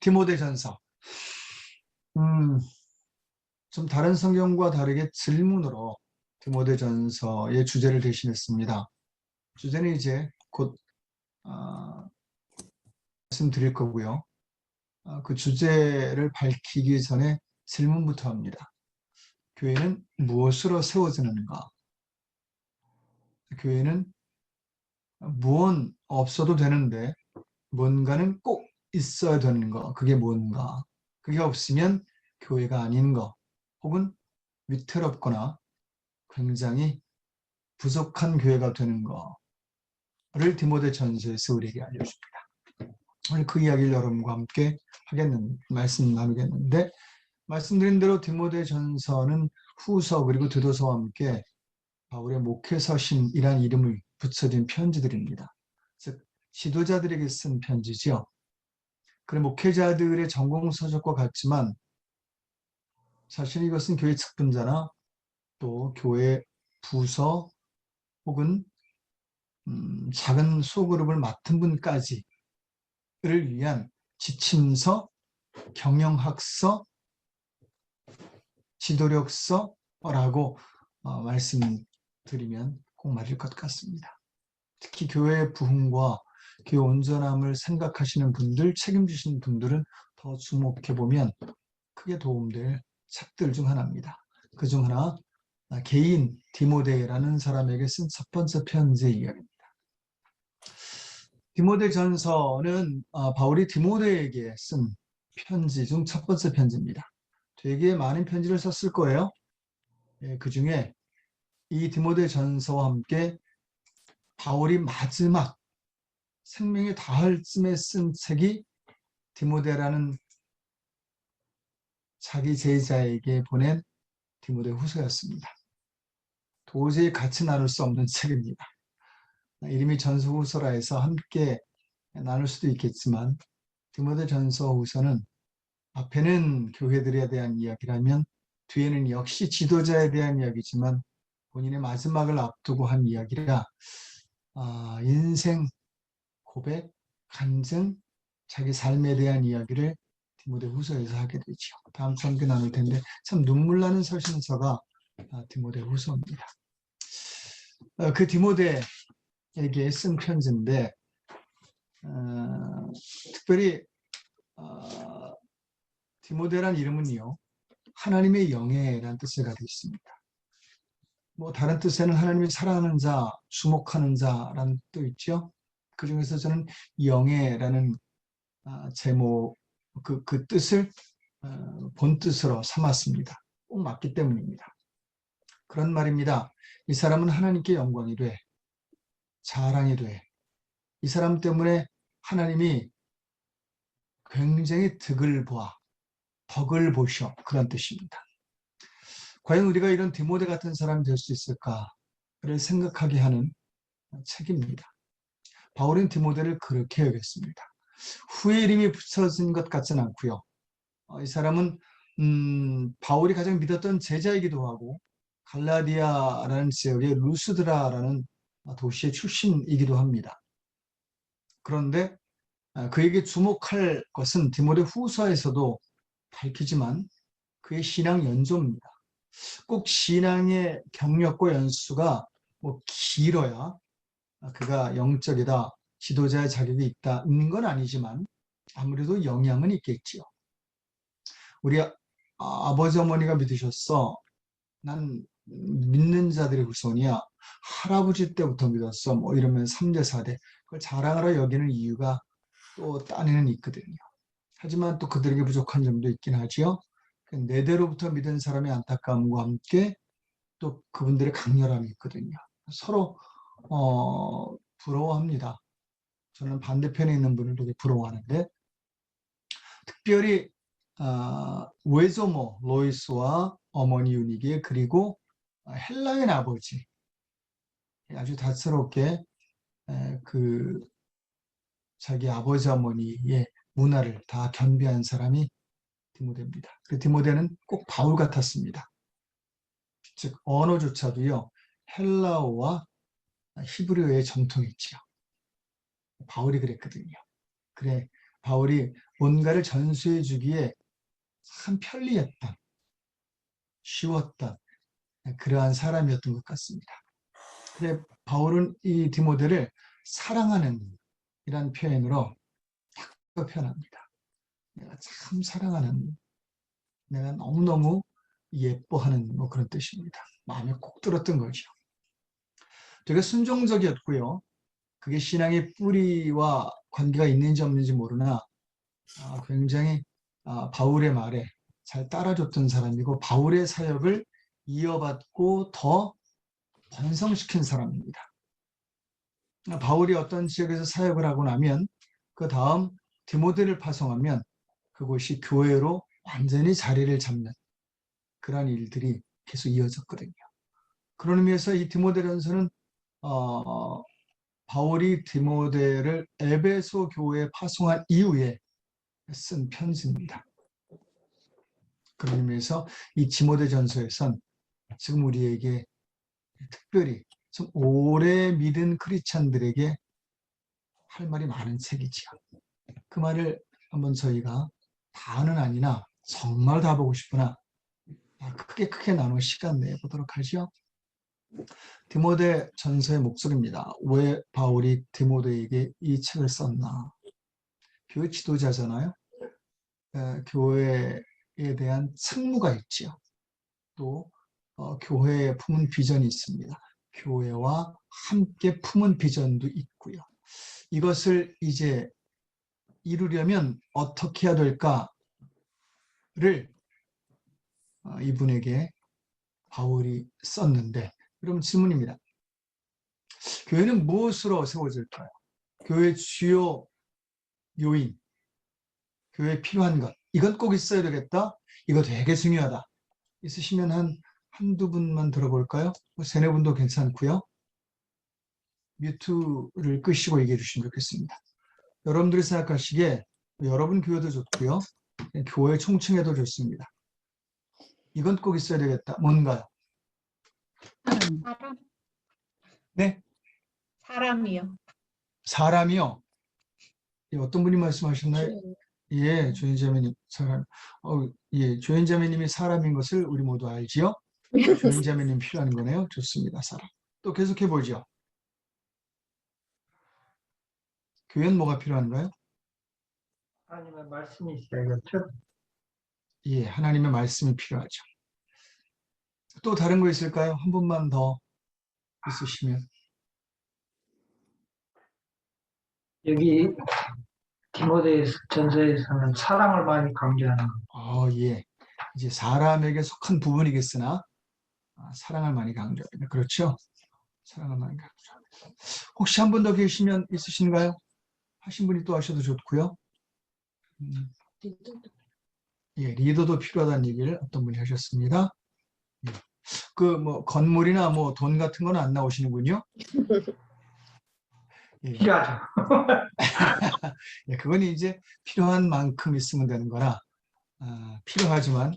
디모데전서. 좀 다른 성경과 다르게 질문으로 디모데전서의 주제를 대신했습니다. 주제는 이제 곧 말씀드릴 거고요. 그 주제를 밝히기 전에 질문부터 합니다. 교회는 무엇으로 세워지는가? 교회는 무언 없어도 되는데 뭔가는 꼭 있어야 되는 거. 그게 뭔가? 그게 없으면 교회가 아닌 거. 혹은 위태롭거나 굉장히 부족한 교회가 되는 거를 디모데전서에서 우리에게 알려줍니다. 오늘 그 이야기를 여러분과 함께 말씀 나누겠는데, 말씀드린 대로 디모데전서는 후서 그리고 디도서와 함께 바울의 목회서신이란 이름을 붙여진 편지들입니다. 즉 지도자들에게 쓴 편지지요. 그래 목회자들의 전공 서적과 같지만 사실 이것은 교회 측분자나 또 교회 부서 혹은 작은 소그룹을 맡은 분까지를 위한 지침서, 경영학서, 지도력서라고 말씀드리면 꼭 맞을 것 같습니다. 특히 교회의 부흥과 교회 온전함을 생각하시는 분들, 책임지시는 분들은 더 주목해보면 크게 도움될 책들 중 하나입니다. 그 중 하나, 개인 디모데라는 사람에게 쓴 첫 번째 편지의 이야기입니다. 디모데전서는 바울이 디모데에게 쓴 편지 중 첫 번째 편지입니다. 되게 많은 편지를 썼을 거예요. 그 중에 이 디모데전서와 함께 바울이 마지막 생명이 다할 쯤에 쓴 책이 디모데라는 자기 제자에게 보낸 디모데 후서였습니다. 도저히 같이 나눌 수 없는 책입니다. 이름이 전서후서라 해서 함께 나눌 수도 있겠지만 디모데 전서후서는 앞에는 교회들에 대한 이야기라면 뒤에는 역시 지도자에 대한 이야기지만 본인의 마지막을 앞두고 한 이야기라 인생 고백, 간증, 자기 삶에 대한 이야기를 디모데 후서에서 하게 되죠. 다음 주 함께 나눌 텐데 참 눈물 나는 서신서가 디모데 후서입니다. 그 디모데에게 쓴 편지인데 특별히 디모데란 이름은요 하나님의 영예라는 뜻을 가지고 있습니다. 뭐 다른 뜻에는 하나님이 사랑하는 자, 주목하는 자라는 뜻도 있죠. 그 중에서 저는 영예라는 제목 그 뜻을 본 뜻으로 삼았습니다. 꼭 맞기 때문입니다. 그런 말입니다. 이 사람은 하나님께 영광이 돼, 자랑이 돼. 이 사람 때문에 하나님이 굉장히 덕을 보셔. 그런 뜻입니다. 과연 우리가 이런 디모데 같은 사람이 될 수 있을까를 생각하게 하는 책입니다. 바울은 디모데를 그렇게 여겼습니다. 후에 이름이 붙여진 것 같지는 않고요. 이 사람은 바울이 가장 믿었던 제자이기도 하고 갈라디아라는 지역의 루스드라라는 도시의 출신이기도 합니다. 그런데 그에게 주목할 것은 디모데 후서에서도 밝히지만 그의 신앙 연조입니다. 꼭 신앙의 경력과 연수가 뭐 길어야 그가 영적이다, 지도자의 자격이 있는 건 아니지만 아무래도 영향은 있겠지요. 우리 아버지 어머니가 믿으셨어. 난 믿는 자들의 후손이야. 할아버지 때부터 믿었어. 뭐 이러면 3대, 4대. 그걸 자랑하러 여기는 이유가 또 딴에는 있거든요. 하지만 또 그들에게 부족한 점도 있긴 하지요. 내대로부터 믿은 사람의 안타까움과 함께 또 그분들의 강렬함이 있거든요. 서로 부러워합니다. 저는 반대편에 있는 분을 되게 부러워하는데 특별히 외조모 로이스와 어머니 유니게 그리고 헬라인 아버지 아주 다채롭게 그 자기 아버지 어머니의 문화를 다 겸비한 사람이 디모데입니다. 그 디모데는 꼭 바울 같았습니다. 즉 언어조차도요 헬라어와 히브리어의 정통이 있죠. 바울이 그랬거든요. 그래 바울이 뭔가를 전수해 주기에 참 편리했던, 쉬웠던 그러한 사람이었던 것 같습니다. 그래 바울은 이 디모데를 사랑하는 이란 표현으로 딱 표현합니다. 내가 참 사랑하는, 내가 너무너무 예뻐하는 뭐 그런 뜻입니다. 마음에 콕 들었던 거죠. 되게 순종적이었고요. 그게 신앙의 뿌리와 관계가 있는지 없는지 모르나 굉장히 바울의 말에 잘 따라줬던 사람이고 바울의 사역을 이어받고 더 번성시킨 사람입니다. 바울이 어떤 지역에서 사역을 하고 나면 그 다음 디모데를 파송하면 그곳이 교회로 완전히 자리를 잡는 그런 일들이 계속 이어졌거든요. 그런 의미에서 이 디모데전서는 바울이 디모데를 에베소 교회에 파송한 이후에 쓴 편지입니다. 그런 의미에서 이 디모데전서에선 지금 우리에게 특별히 좀 오래 믿은 크리스찬들에게 할 말이 많은 책이지요. 그 말을 한번 저희가 다는 아니나 정말 다 보고 싶으나 크게 나눠 시간 내보도록 하죠. 디모데 전서의 목소리입니다. 왜 바울이 디모데에게 이 책을 썼나? 교회 지도자잖아요. 교회에 대한 책무가 있지요. 또 교회에 품은 비전이 있습니다. 교회와 함께 품은 비전도 있고요. 이것을 이제 이루려면 어떻게 해야 될까를 이분에게 바울이 썼는데, 그럼 질문입니다. 교회는 무엇으로 세워질까요? 교회의 주요 요인, 교회에 필요한 것, 이건 꼭 있어야 되겠다. 이거 되게 중요하다. 있으시면 한두 분만 들어볼까요? 뭐 세네 분도 괜찮고요. 뮤트를 끄시고 얘기해 주시면 좋겠습니다. 여러분들이 생각하시기에 여러분 교회도 좋고요. 교회 총칭해도 좋습니다. 이건 꼭 있어야 되겠다. 뭔가요? 사람. 네? 사람이요. 사람이요. 어떤 분이 말씀하셨나요? 예, 조인자매님 사람. 예, 조인자매님이 사람인 것을 우리 모두 알지요? 조인자매님 필요한 거네요. 좋습니다, 사람. 또 계속해 보죠. 교회는 뭐가 필요한가요? 하나님의 말씀이 있어야겠죠. 예, 하나님의 말씀이 필요하죠. 또 다른 거 있을까요? 한 분만 더 있으시면. 여기 디모데 전서에서는 사랑을 많이 강조하는 거. 예. 이제 사람에게 속한 부분이겠으나 사랑을 많이 강조합니다. 그렇죠? 사랑을 많이 강조합니다. 혹시 한 분 더 계시면 있으신가요? 하신 분이 또 하셔도 좋고요. 예, 리더도 필요하다는 얘기를 어떤 분이 하셨습니다. 예. 건물이나 돈 같은 건 안 나오시는군요. 예. 필요하죠. 예, 그건 이제 필요한 만큼 있으면 되는 거라 필요하지만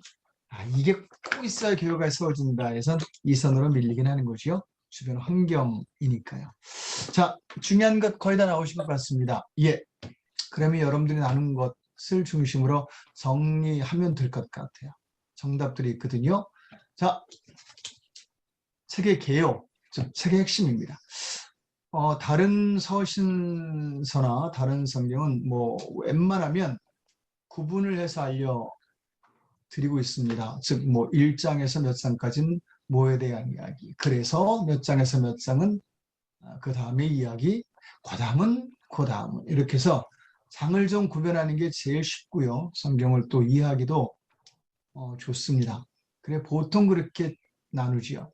이게 꼭 있어야 교회가 세워진다 해서 이 선으로 밀리긴 하는 거죠. 주변 환경이니까요. 자, 중요한 것 거의 다 나오신 것 같습니다. 예, 그러면 여러분들이 나눈 것을 중심으로 정리하면 될 것 같아요. 정답들이 있거든요. 자, 책의 개요, 즉 책의 핵심입니다. 다른 서신서나 다른 성경은 웬만하면 구분을 해서 알려드리고 있습니다. 즉 1장에서 몇 장까지는 뭐에 대한 이야기, 그래서 몇 장에서 몇 장은 그 다음의 이야기, 그 다음은 이렇게 해서 장을 좀 구별하는 게 제일 쉽고요. 성경을 또 이해하기도 좋습니다. 그래 보통 그렇게 나누지요.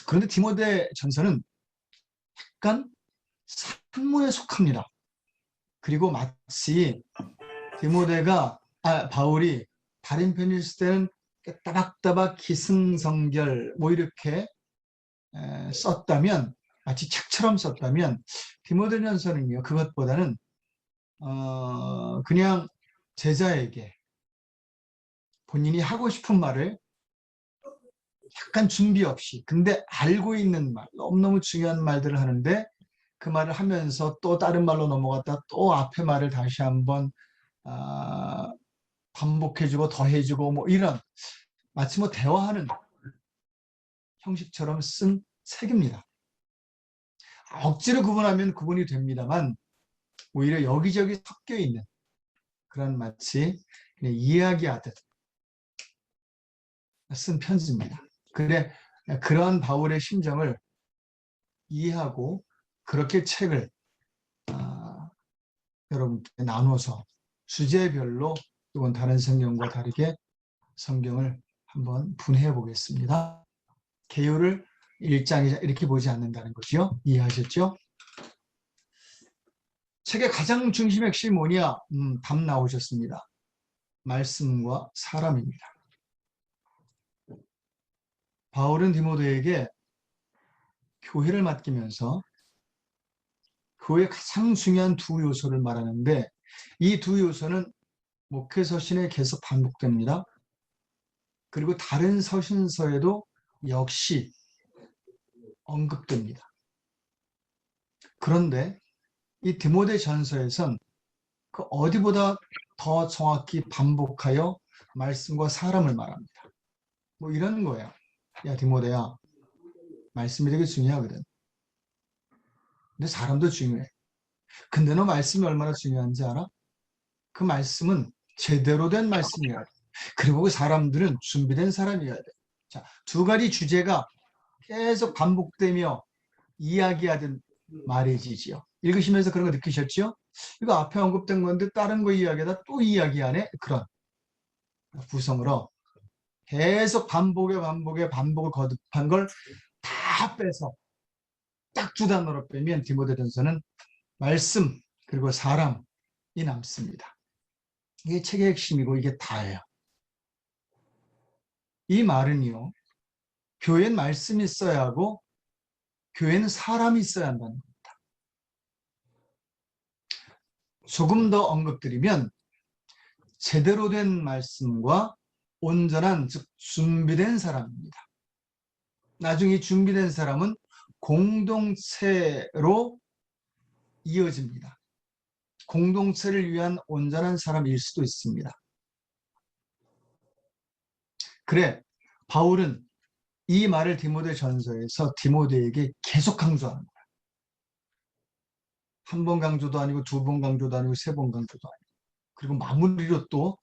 그런데 디모데 전서는 약간 산문에 속합니다. 그리고 마치 바울이 다른 편일 때는 따박따박 기승성결 이렇게 썼다면, 마치 책처럼 썼다면 디모데전서는요, 그것보다는 그냥 제자에게 본인이 하고 싶은 말을 약간 준비 없이, 근데 알고 있는 말, 너무너무 중요한 말들을 하는데 그 말을 하면서 또 다른 말로 넘어갔다 또 앞에 말을 다시 한번 반복해주고 더해주고 뭐 이런 마치 뭐 대화하는 형식처럼 쓴 책입니다. 억지로 구분하면 구분이 됩니다만 오히려 여기저기 섞여 있는 그런 마치 그냥 이야기하듯 쓴 편지입니다. 그래 그러한 바울의 심정을 이해하고 그렇게 책을 여러분께 나눠서 주제별로 이건 다른 성경과 다르게 성경을 한번 분해해 보겠습니다. 개요를 1장에 이렇게 보지 않는다는 거죠. 이해하셨죠? 책의 가장 중심 핵심이 뭐냐? 답 나오셨습니다. 말씀과 사람입니다. 바울은 디모데에게 교회를 맡기면서 교회의 가장 중요한 두 요소를 말하는데 이 두 요소는 목회 서신에 계속 반복됩니다. 그리고 다른 서신서에도 역시 언급됩니다. 그런데 이 디모데 전서에선 그 어디보다 더 정확히 반복하여 말씀과 사람을 말합니다. 뭐 이런 거예요. 야 디모데야, 말씀이 되게 중요하거든. 근데 사람도 중요해. 근데 너 말씀이 얼마나 중요한지 알아? 그 말씀은 제대로 된 말씀이어야 돼. 그리고 그 사람들은 준비된 사람이어야 돼. 자, 두 가지 주제가 계속 반복되며 이야기하던 말이지요. 읽으시면서 그런 거 느끼셨죠? 이거 앞에 언급된 건데 다른 거 이야기하다 또 이야기하네? 그런 구성으로 계속 반복을 거듭한 걸 다 빼서 딱 두 단어로 빼면 디모데전서는 말씀 그리고 사람이 남습니다. 이게 책의 핵심이고 이게 다예요. 이 말은요. 교회는 말씀이 있어야 하고 교회는 사람이 있어야 한다는 겁니다. 조금 더 언급드리면 제대로 된 말씀과 온전한 즉 준비된 사람입니다. 나중에 준비된 사람은 공동체로 이어집니다. 공동체를 위한 온전한 사람일 수도 있습니다. 그래, 바울은 이 말을 디모데 전서에서 디모데에게 계속 강조하는 거예요. 한 번 강조도 아니고 두 번 강조도 아니고 세 번 강조도 아니고 그리고 마무리로 또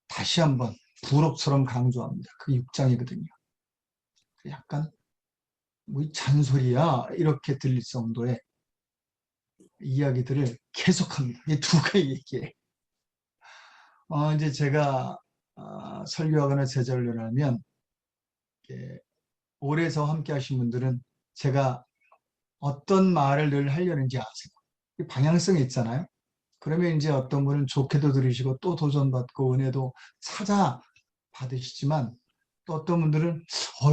다시 한번 부록처럼 강조합니다. 그 6장이거든요. 약간 뭐 잔소리야 이렇게 들릴 정도의 이야기들을 계속합니다. 이 두 가지 얘기에 이제 제가 설교하거나 제자를 하면 오래 저 함께 하신 분들은 제가 어떤 말을 늘 하려는지 아세요. 방향성이 있잖아요. 그러면 이제 어떤 분은 좋게도 들으시고 또 도전받고 은혜도 찾아 받으시지만 또 어떤 분들은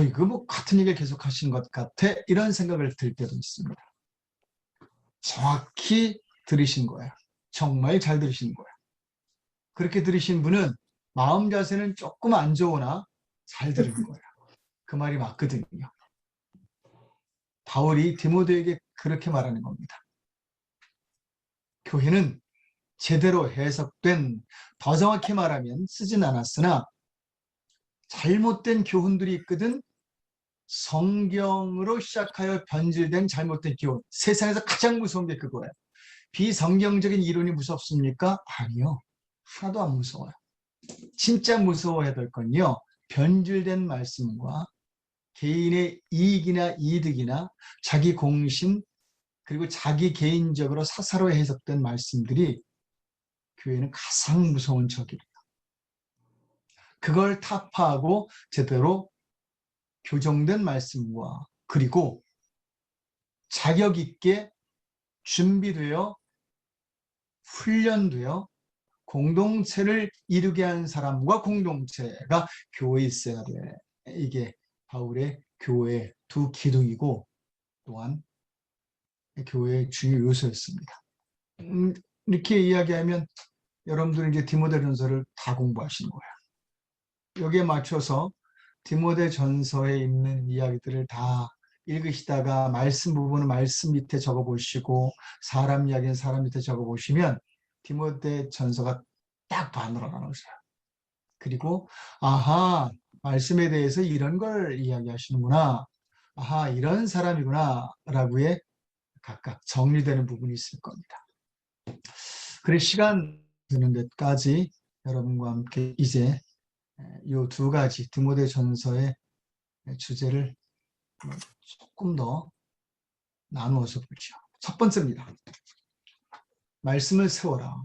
이거 뭐 같은 얘기를 계속 하시는 것 같아 이런 생각을 들 때도 있습니다. 정확히 들으신 거예요. 정말 잘 들으신 거예요. 그렇게 들으신 분은 마음 자세는 조금 안 좋으나 잘 들은 거예요. 그 말이 맞거든요. 바울이 디모데에게 그렇게 말하는 겁니다. 교회는 제대로 해석된, 더 정확히 말하면 쓰진 않았으나 잘못된 교훈들이 있거든. 성경으로 시작하여 변질된 잘못된 교훈. 세상에서 가장 무서운 게 그거예요. 비성경적인 이론이 무섭습니까? 아니요. 하나도 안 무서워요. 진짜 무서워야 될 건요. 변질된 말씀과 개인의 이익이나 이득이나 자기 공신 그리고 자기 개인적으로 사사로 해석된 말씀들이 교회는 가장 무서운 적입니다. 그걸 타파하고 제대로 교정된 말씀과 그리고 자격 있게 준비되어 훈련되어 공동체를 이루게 한 사람과 공동체가 교회에 있어야 돼. 이게 바울의 교회의 두 기둥이고 또한 교회의 주요 요소였습니다. 이렇게 이야기하면 여러분들은 이제 디모데 전서를 다 공부하신 거예요. 여기에 맞춰서 디모데 전서에 있는 이야기들을 다 읽으시다가 말씀 부분은 말씀 밑에 적어보시고 사람 이야기는 사람 밑에 적어보시면 디모데 전서가 딱 반으로 나눠져요. 그리고 아하, 말씀에 대해서 이런 걸 이야기하시는구나. 아하, 이런 사람이구나 라고의 각각 정리되는 부분이 있을 겁니다. 그래 시간 되는 데까지 여러분과 함께 이제 이 두 가지 디모데 전서의 주제를 조금 더 나누어서 보죠. 첫 번째입니다. 말씀을 세워라.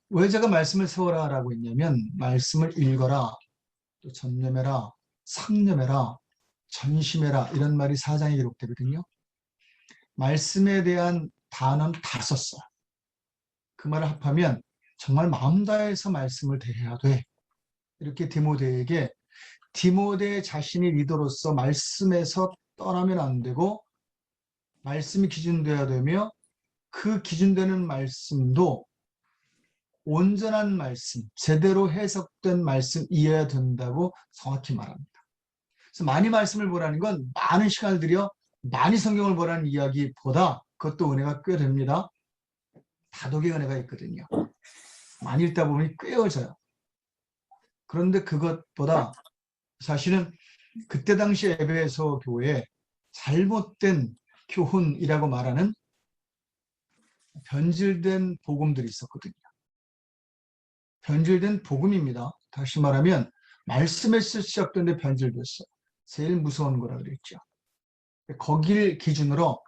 왜 제가 말씀을 세워라 라고 했냐면 말씀을 읽어라, 또 전념해라, 상념해라, 전심해라 이런 말이 4장에 기록되거든요. 말씀에 대한 단어는 다 썼어요. 그 말을 합하면 정말 마음 다해서 말씀을 대해야 돼. 이렇게 디모데에게 디모데 자신이 리더로서 말씀에서 떠나면 안 되고 말씀이 기준돼야 되며 그 기준되는 말씀도 온전한 말씀, 제대로 해석된 말씀이어야 된다고 정확히 말합니다. 그래서 많이 말씀을 보라는 건 많은 시간을 들여 많이 성경을 보라는 이야기보다 그것도 은혜가 꽤 됩니다. 다독의 은혜가 있거든요. 많이 읽다 보면 꿰어져요. 그런데 그것보다 사실은 그때 당시 에베소 교회에 잘못된 교훈이라고 말하는 변질된 복음들이 있었거든요. 변질된 복음입니다. 다시 말하면 말씀에서 시작된데 변질됐어요. 제일 무서운 거라 그랬죠. 거길 기준으로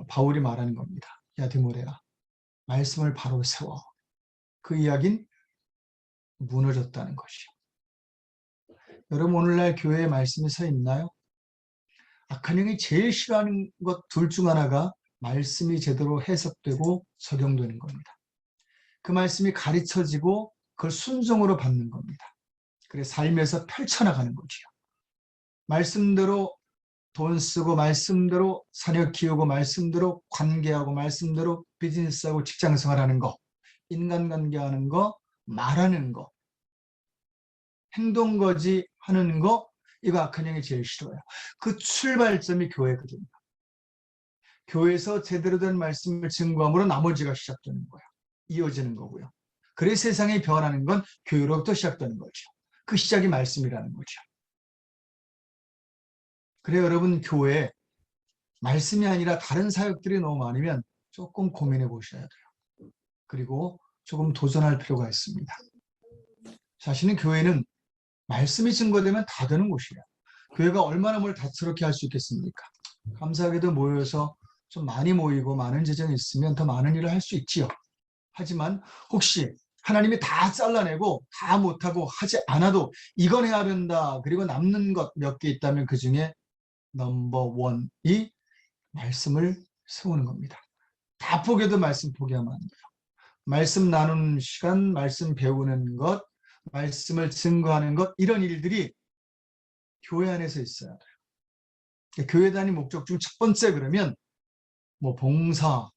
바울이 말하는 겁니다. 야 디모데야, 말씀을 바로 세워. 그 이야기는 무너졌다는 것이요. 여러분 오늘날 교회에 말씀이 서 있나요? 악한 영이 제일 싫어하는 것 둘 중 하나가 말씀이 제대로 해석되고 적용되는 겁니다. 그 말씀이 가르쳐지고 그걸 순종으로 받는 겁니다. 그래 삶에서 펼쳐나가는 거죠. 말씀대로 돈 쓰고 말씀대로 사녀 키우고 말씀대로 관계하고 말씀대로 비즈니스하고 직장생활하는 거, 인간관계하는 거, 말하는 거, 행동거지 하는 거, 이거 악한 영이 제일 싫어요. 그 출발점이 교회거든요. 교회에서 제대로 된 말씀을 증거함으로 나머지가 시작되는 거예요. 이어지는 거고요. 그래 세상이 변하는 건 교회로부터 시작되는 거죠. 그 시작이 말씀이라는 거죠. 그래 여러분 교회에 말씀이 아니라 다른 사역들이 너무 많으면 조금 고민해 보셔야 돼요. 그리고 조금 도전할 필요가 있습니다. 사실은 교회는 말씀이 증거되면 다 되는 곳이에요. 교회가 얼마나 뭘 다채롭게 할 수 있겠습니까? 감사하게도 모여서 좀 많이 모이고 많은 재정이 있으면 더 많은 일을 할 수 있지요. 하지만 혹시 하나님이 다 잘라내고 다 못하고 하지 않아도 이건 해야 된다. 그리고 남는 것 몇 개 있다면 그 중에 넘버 원이 말씀을 세우는 겁니다. 다 포기해도 말씀 포기하면 안 돼요. 말씀 나누는 시간, 말씀 배우는 것, 말씀을 증거하는 것 이런 일들이 교회 안에서 있어야 돼요. 교회 다니 목적 중 첫 번째 그러면 뭐 봉사,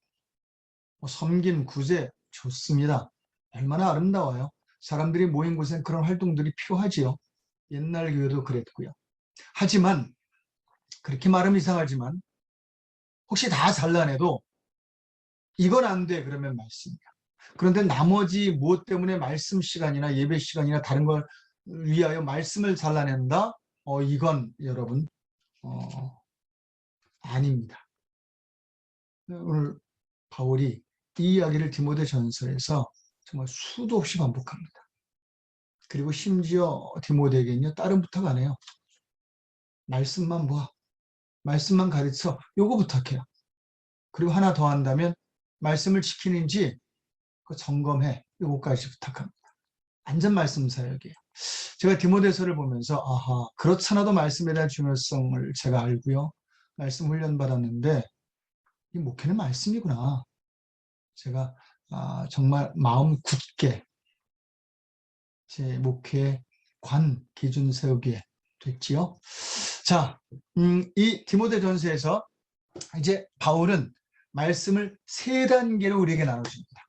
뭐 섬김, 구제 좋습니다. 얼마나 아름다워요. 사람들이 모인 곳엔 그런 활동들이 필요하지요. 옛날 교회도 그랬고요. 하지만 그렇게 말하면 이상하지만 혹시 다 잘라내도 이건 안 돼 그러면 말씀이야. 그런데 나머지 무엇 때문에 말씀 시간이나 예배 시간이나 다른 걸 위하여 말씀을 잘라낸다? 이건 여러분 아닙니다. 오늘 바울이 이 이야기를 디모데 전서에서 정말 수도 없이 반복합니다. 그리고 심지어 디모데에게는요 다른 부탁 안 해요. 말씀만 봐. 말씀만 가르쳐. 요거 부탁해요. 그리고 하나 더 한다면 말씀을 지키는지 그 점검해. 요거까지 부탁합니다. 완전 말씀 사역이에요. 제가 디모데서를 보면서 아하 그렇잖아도 말씀에 대한 중요성을 제가 알고요. 말씀 훈련 받았는데 이 목회는 말씀이구나. 제가 정말 마음 굳게 제 목회 관 기준 세우게 됐지요. 자, 이 디모데 전서에서 이제 바울은 말씀을 세 단계로 우리에게 나눠줍니다.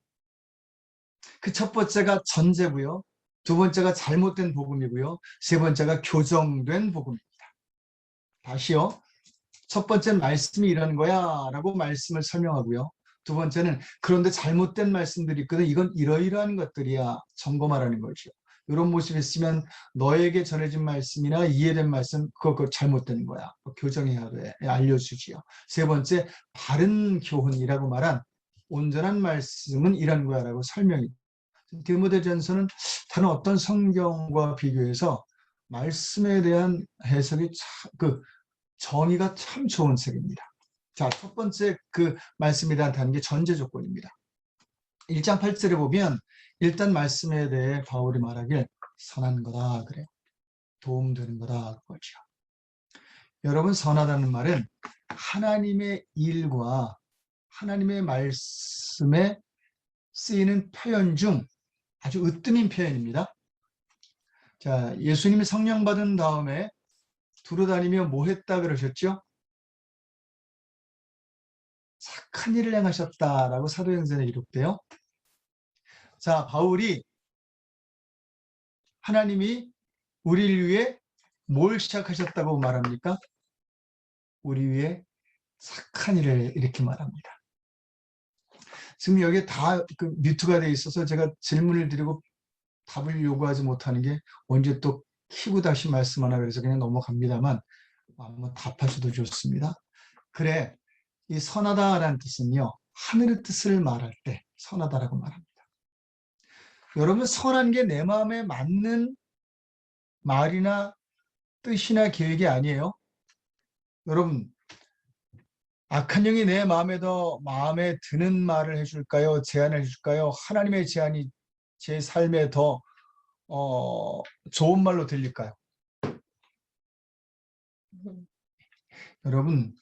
그 첫 번째가 전제고요. 두 번째가 잘못된 복음이고요. 세 번째가 교정된 복음입니다. 다시요. 첫 번째는 말씀이 이런 거야 라고 말씀을 설명하고요. 두 번째는 그런데 잘못된 말씀들이 있거든. 이건 이러이러한 것들이야. 점검하라는 거죠. 이런 모습이 있으면 너에게 전해진 말씀이나 이해된 말씀 그거 잘못된 거야. 교정해야 돼. 알려주지요. 세 번째 바른 교훈이라고 말한 온전한 말씀은 이런 거야 라고 설명이. 디모데전서는 다른 어떤 성경과 비교해서 말씀에 대한 해석이 그 정의가 참 좋은 책입니다. 자, 첫 번째 그 말씀에 대한 다는 게 전제 조건입니다. 1장 8절에 보면 일단 말씀에 대해 바울이 말하길 선한 거다 그래요. 도움되는 거다 그거죠. 여러분 선하다는 말은 하나님의 일과 하나님의 말씀에 쓰이는 표현 중 아주 으뜸인 표현입니다. 자, 예수님이 성령 받은 다음에 두루다니며 뭐 했다 그러셨죠? 착한 일을 행하셨다라고 사도행전에 기록돼요. 자, 바울이 하나님이 우리를 위해 뭘 시작하셨다고 말합니까? 우리 위해 착한 일을 이렇게 말합니다. 지금 여기에 다 그 뮤트가 돼 있어서 제가 질문을 드리고 답을 요구하지 못하는 게 언제 또 키고 다시 말씀하나 그래서 그냥 넘어갑니다만 한번 답하셔도 좋습니다. 그래, 이 선하다라는 뜻은요. 하늘의 뜻을 말할 때 선하다라고 말합니다. 여러분 선한 게 내 마음에 맞는 말이나 뜻이나 계획이 아니에요. 여러분 악한 영이 내 마음에 더 마음에 드는 말을 해줄까요? 제안을 해줄까요? 하나님의 제안이 제 삶에 더 좋은 말로 들릴까요? 여러분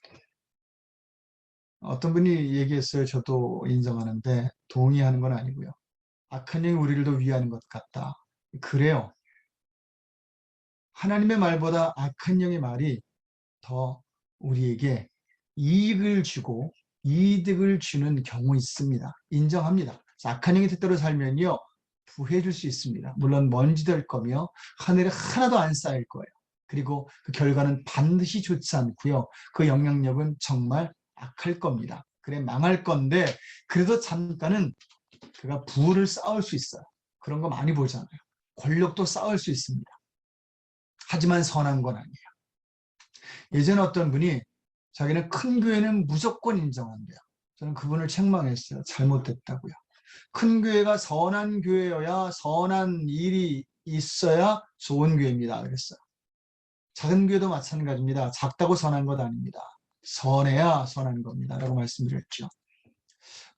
어떤 분이 얘기했어요. 저도 인정하는데 동의하는 건 아니고요. 악한 영이 우리를 더 위하는 것 같다. 그래요. 하나님의 말보다 악한 영의 말이 더 우리에게 이익을 주고 이득을 주는 경우 있습니다. 인정합니다. 악한 영의 뜻대로 살면요. 부해질 수 있습니다. 물론 먼지 될 거며 하늘에 하나도 안 쌓일 거예요. 그리고 그 결과는 반드시 좋지 않고요. 그 영향력은 정말 악할 겁니다. 그래 망할 건데 그래도 잠깐은 그가 부를 쌓을 수 있어요. 그런 거 많이 보잖아요. 권력도 쌓을 수 있습니다. 하지만 선한 건 아니에요. 예전에 어떤 분이 자기는 큰 교회는 무조건 인정한대요. 저는 그분을 책망했어요. 잘못됐다고요. 큰 교회가 선한 교회여야 선한 일이 있어야 좋은 교회입니다. 그랬어요. 작은 교회도 마찬가지입니다. 작다고 선한 것 아닙니다. 선해야 선한 겁니다. 라고 말씀드렸죠.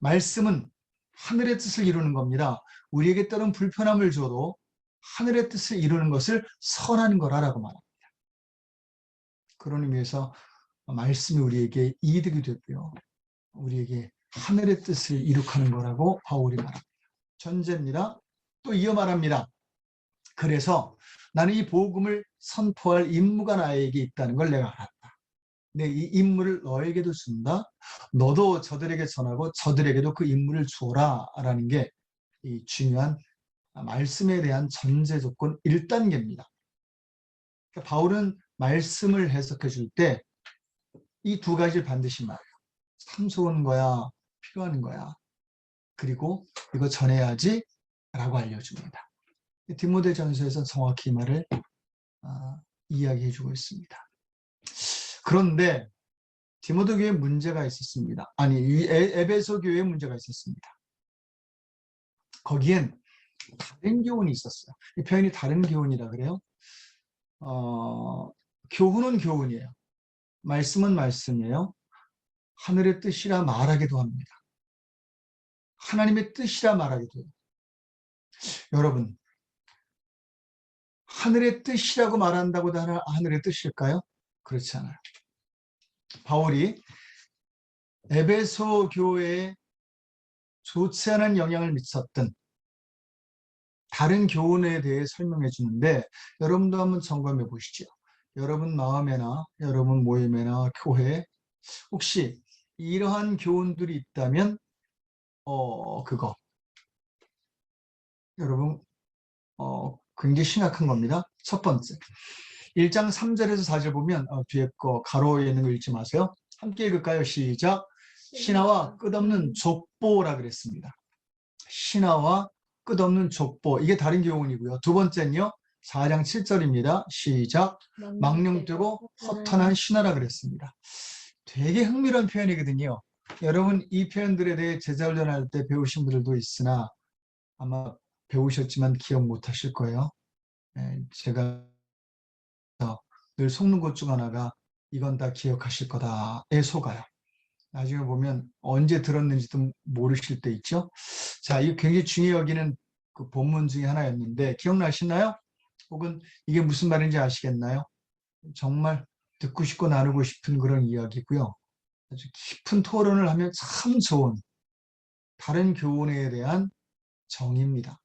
말씀은 하늘의 뜻을 이루는 겁니다. 우리에게 때론 불편함을 줘도 하늘의 뜻을 이루는 것을 선한 거라고 말합니다. 그런 의미에서 말씀이 우리에게 이득이 되고요. 우리에게 하늘의 뜻을 이룩하는 거라고 바울이 말합니다. 전제입니다. 또 이어 말합니다. 그래서 나는 이 복음을 선포할 임무가 나에게 있다는 걸 내가 알았다. 내 이 임무를 너에게도 준다. 너도 저들에게 전하고 저들에게도 그 임무를 줘라 라는 게 이 중요한 말씀에 대한 전제 조건 1단계입니다. 그러니까 바울은 말씀을 해석해 줄 때 이 두 가지를 반드시 말해요. 참 좋은 거야, 필요한 거야. 그리고 이거 전해야지 라고 알려줍니다. 디모데전서에서 정확히 이 말을 이야기해 주고 있습니다. 그런데 디모데 교회에 문제가 있었습니다. 아니, 이 에베소 교회에 문제가 있었습니다. 거기엔 다른 교훈이 있었어요. 이 표현이 다른 교훈이라 그래요. 교훈은 교훈이에요. 말씀은 말씀이에요. 하늘의 뜻이라 말하기도 합니다. 하나님의 뜻이라 말하기도 해요. 여러분, 하늘의 뜻이라고 말한다고 다 하늘의 뜻일까요? 그렇지 않아요. 바울이 에베소 교회에 좋지 않은 영향을 미쳤던 다른 교훈에 대해 설명해 주는데 여러분도 한번 점검해 보시죠. 여러분 마음에나 여러분 모임에나 교회에 혹시 이러한 교훈들이 있다면 그거 여러분 굉장히 심각한 겁니다. 첫 번째, 1장 3절에서 4절 보면 뒤에 거 가로에 있는 거 읽지 마세요. 함께 읽을까요? 시작. 신하와 끝없는 족보라 그랬습니다. 신하와 끝없는 족보. 이게 다른 교훈이고요. 두 번째는요. 4장 7절입니다. 시작. 망령되고 허탄한 신하라 그랬습니다. 되게 흥미로운 표현이거든요. 여러분 이 표현들에 대해 제자훈련할 때 배우신 분들도 있으나 아마 배우셨지만 기억 못 하실 거예요. 제가 늘 속는 것 중 하나가 이건 다 기억하실 거다에 속아요. 나중에 보면 언제 들었는지도 모르실 때 있죠. 자, 이거 굉장히 중요히 여기는 그 본문 중에 하나였는데 기억나시나요? 혹은 이게 무슨 말인지 아시겠나요? 정말 듣고 싶고 나누고 싶은 그런 이야기고요. 아주 깊은 토론을 하면 참 좋은 다른 교훈에 대한 정의입니다.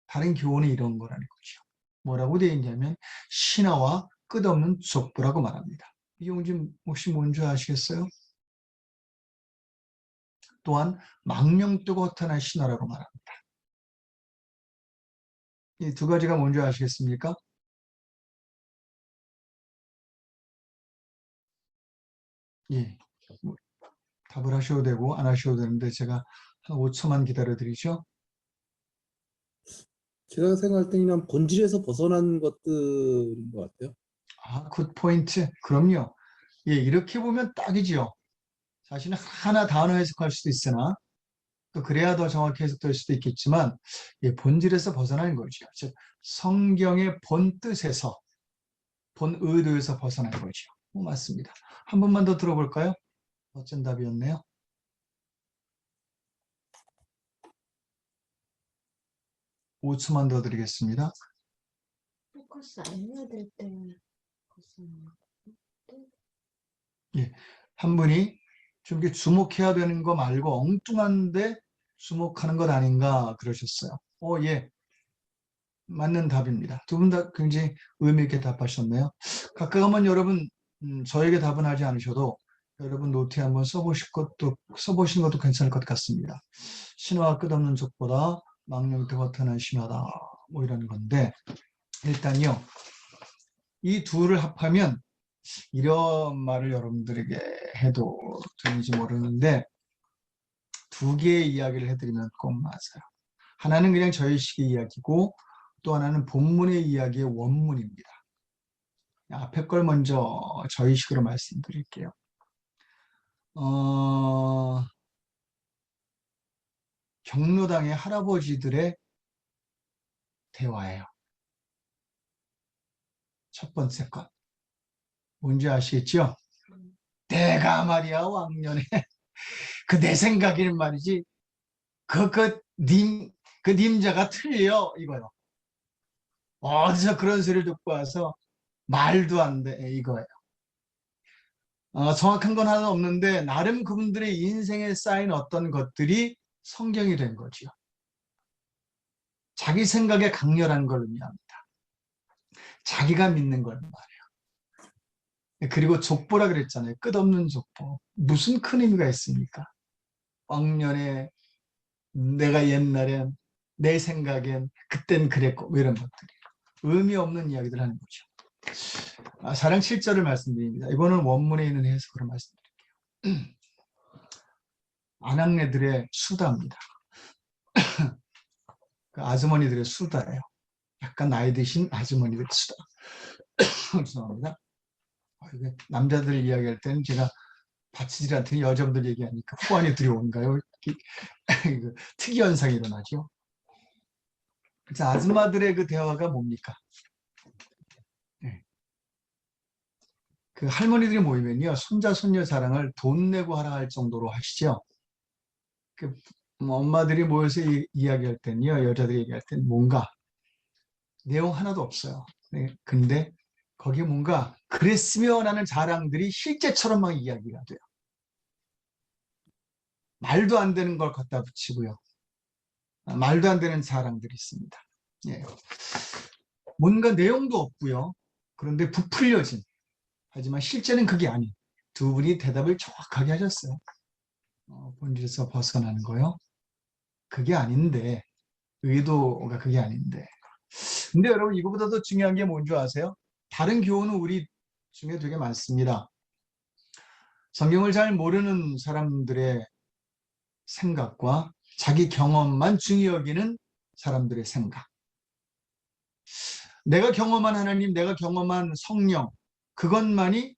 다른 교훈이 이런 거라는 거죠. 뭐라고 되어 있냐면 신하와 끝없는 족보라고 말합니다. 이 용지 혹시 뭔지 아시겠어요? 또한 망령되고 허탄한 신하라고 말합니다. 이 두 가지가 뭔지 아시겠습니까? 예, 뭐, 답을 하셔도 되고 안 하셔도 되는데 제가 한 5초만 기다려드리죠. 제가 생각할 때는 그냥 본질에서 벗어난 것들인 것 같아요. 굿 포인트. 그럼요. 예, 이렇게 보면 딱이지요. 사실은 하나 단어 해석할 수도 있으나 또 그래야 더 정확히 해석될 수도 있겠지만 예, 본질에서 벗어나는 거죠. 즉 성경의 본 뜻에서 본 의도에서 벗어난 거죠. 맞습니다. 한 번만 더 들어볼까요? 멋진 답이었네요. 5초만 더 드리겠습니다. 포커스 안 해야 될 때. 예, 한 분이 좀 이렇게 주목해야 되는 거 말고 엉뚱한데 주목하는 것 아닌가 그러셨어요. 예, 맞는 답입니다. 두 분 다 굉장히 의미 있게 답하셨네요. 가끔 한번 여러분 저에게 답은 하지 않으셔도 여러분 노트에 한번 써보시는 것도 괜찮을 것 같습니다. 신화와 끝없는 족보다 망령되고 허탄한 신화다 뭐 이런 건데 일단요 이 둘을 합하면 이런 말을 여러분들에게 해도 되는지 모르는데 두 개의 이야기를 해드리면 꼭 맞아요. 하나는 그냥 저희식의 이야기고 또 하나는 본문의 이야기의 원문입니다. 앞에 걸 먼저 저희식으로 말씀드릴게요. 경로당의 할아버지들의 대화예요. 첫 번째 것. 뭔지 아시겠죠? 내가 말이야 왕년에 그 내 생각에는 말이지 그 님자가 틀려 이거요. 어디서 그런 소리를 듣고 와서 말도 안 돼 이거예요. 정확한 건 하나 없는데 나름 그분들의 인생에 쌓인 어떤 것들이 성경이 된 거죠. 자기 생각에 강렬한 걸 의미합니다. 자기가 믿는 걸 말해요. 그리고 족보라 그랬잖아요. 끝없는 족보. 무슨 큰 의미가 있습니까? 왕년에 내가 옛날엔 내 생각엔 그땐 그랬고 뭐 이런 것들이 의미 없는 이야기들 하는 거죠. 사랑 7절을 말씀드립니다. 이거는 원문에 있는 해석으로 말씀드릴게요. 아낙네들의 수다입니다. 그 아주머니들의 수다예요. 약간 나이 드신 아주머니들의 수다. 죄송합니다. 남자들 이야기할 때는 제가 받치질 않더니 여자분들 얘기하니까 후환이 들어온가요? 특이 현상이 일어나죠. 그래서 아줌마들의 그 대화가 뭡니까? 네. 그 할머니들이 모이면요, 손자 손녀 자랑을 돈 내고 하라 할 정도로 하시죠. 그 엄마들이 모여서 이야기할 때는요, 여자들이 얘기할 때는 뭔가 내용 하나도 없어요. 네. 근데 거기에 뭔가 그랬으면 하는 자랑들이 실제처럼 막 이야기가 돼요. 말도 안 되는 걸 갖다 붙이고요. 말도 안 되는 자랑들이 있습니다. 예. 뭔가 내용도 없고요. 그런데 부풀려진. 하지만 실제는 그게 아닌. 두 분이 대답을 정확하게 하셨어요. 본질에서 벗어나는 거요. 그게 아닌데, 의도가 그게 아닌데. 근데 여러분 이거보다 더 중요한 게 뭔지 아세요? 다른 교훈은 우리 중에 되게 많습니다. 성경을 잘 모르는 사람들의 생각과 자기 경험만 중히 여기는 사람들의 생각. 내가 경험한 하나님, 내가 경험한 성령, 그것만이